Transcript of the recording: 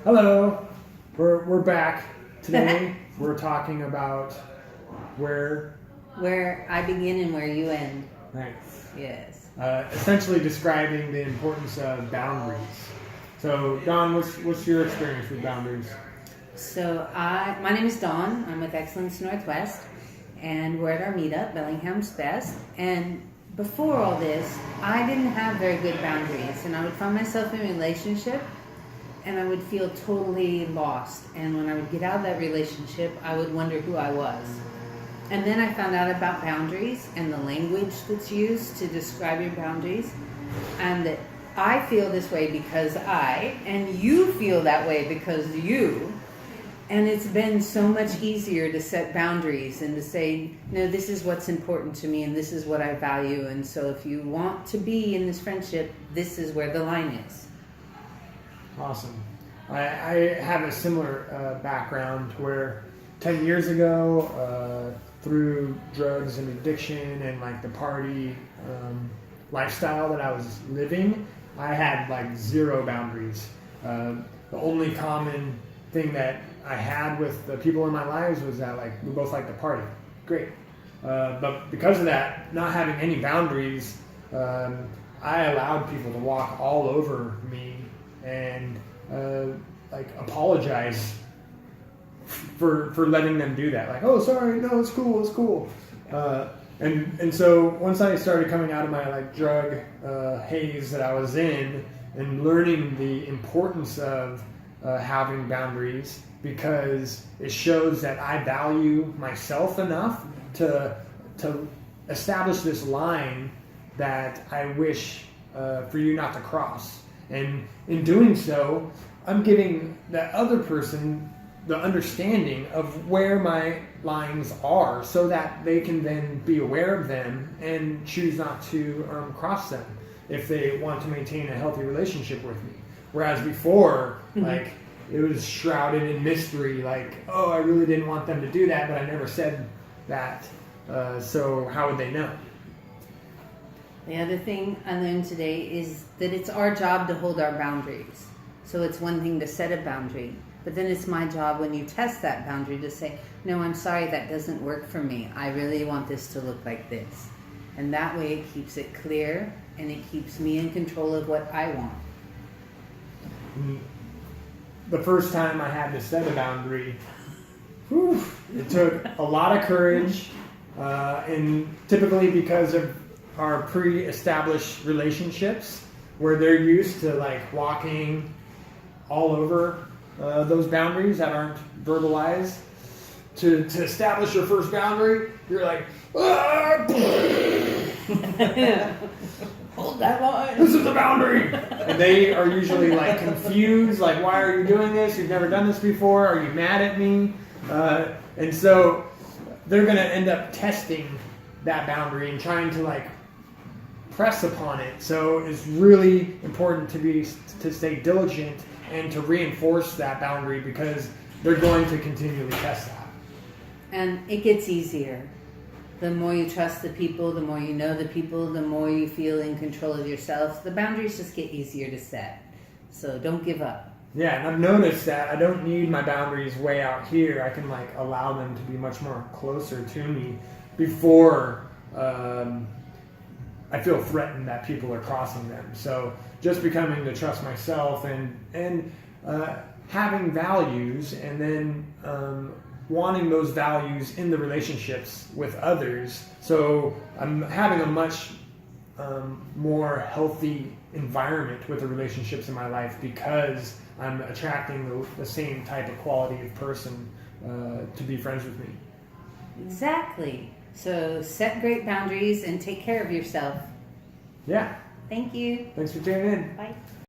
Hello, we're back today. We're talking about where I begin and where you end. nice. Yes. Essentially describing the importance of boundaries. So, Don, what's your experience with boundaries? So my name is Dawn. I'm with Excellence Northwest, and we're at our meetup, Bellingham's Best. And before all this, I didn't have very good boundaries, and I would find myself in a relationship, and I would feel totally lost. And when I would get out of that relationship, I would wonder who I was. And then I found out about boundaries and the language that's used to describe your boundaries, and that I feel this way because and you feel that way because you. And it's been so much easier to set boundaries and to say, no, this is what's important to me and this is what I value. And so if you want to be in this friendship, this is where the line is. Awesome. I have a similar background where 10 years ago, through drugs and addiction and like the party lifestyle that I was living, I had like zero boundaries. The only common thing that I had with the people in my lives was that like we both like to party. Great. But because of that, not having any boundaries, I allowed people to walk all over me and like apologize for letting them do that. Like, oh, sorry, no, it's cool. And so once I started coming out of my like drug haze that I was in and learning the importance of having boundaries, because it shows that I value myself enough to establish this line that I wish for you not to cross. And in doing so, I'm giving that other person the understanding of where my lines are so that they can then be aware of them and choose not to cross them if they want to maintain a healthy relationship with me. Whereas before, like, it was shrouded in mystery, like, oh, I really didn't want them to do that, but I never said that, so how would they know? The other thing I learned today is that it's our job to hold our boundaries. So it's one thing to set a boundary, but then it's my job when you test that boundary to say, no, I'm sorry, that doesn't work for me. I really want this to look like this. And that way it keeps it clear and it keeps me in control of what I want. The first time I had to set a boundary, it took a lot of courage, and typically because of our pre-established relationships where they're used to like walking all over those boundaries that aren't verbalized. To establish your first boundary, you're like, Hold that line. this is the boundary. And they are usually like confused, like, why are you doing this? You've never done this before. Are you mad at me? And so they're going to end up testing that boundary and trying to like press upon it. So it's really important to stay diligent and to reinforce that boundary because they're going to continually test that. And it gets easier. The more you trust the people, the more you know the people, the more you feel in control of yourself. The boundaries just get easier to set. So don't give up. Yeah, and I've noticed that I don't need my boundaries way out here. I can like allow them to be much more closer to me before I feel threatened that people are crossing them. So just becoming to trust myself and having values and then wanting those values in the relationships with others. So I'm having a much more healthy environment with the relationships in my life because I'm attracting the same type of quality of person to be friends with me. Exactly. So set great boundaries and take care of yourself. Yeah. Thank you. Thanks for tuning in. Bye.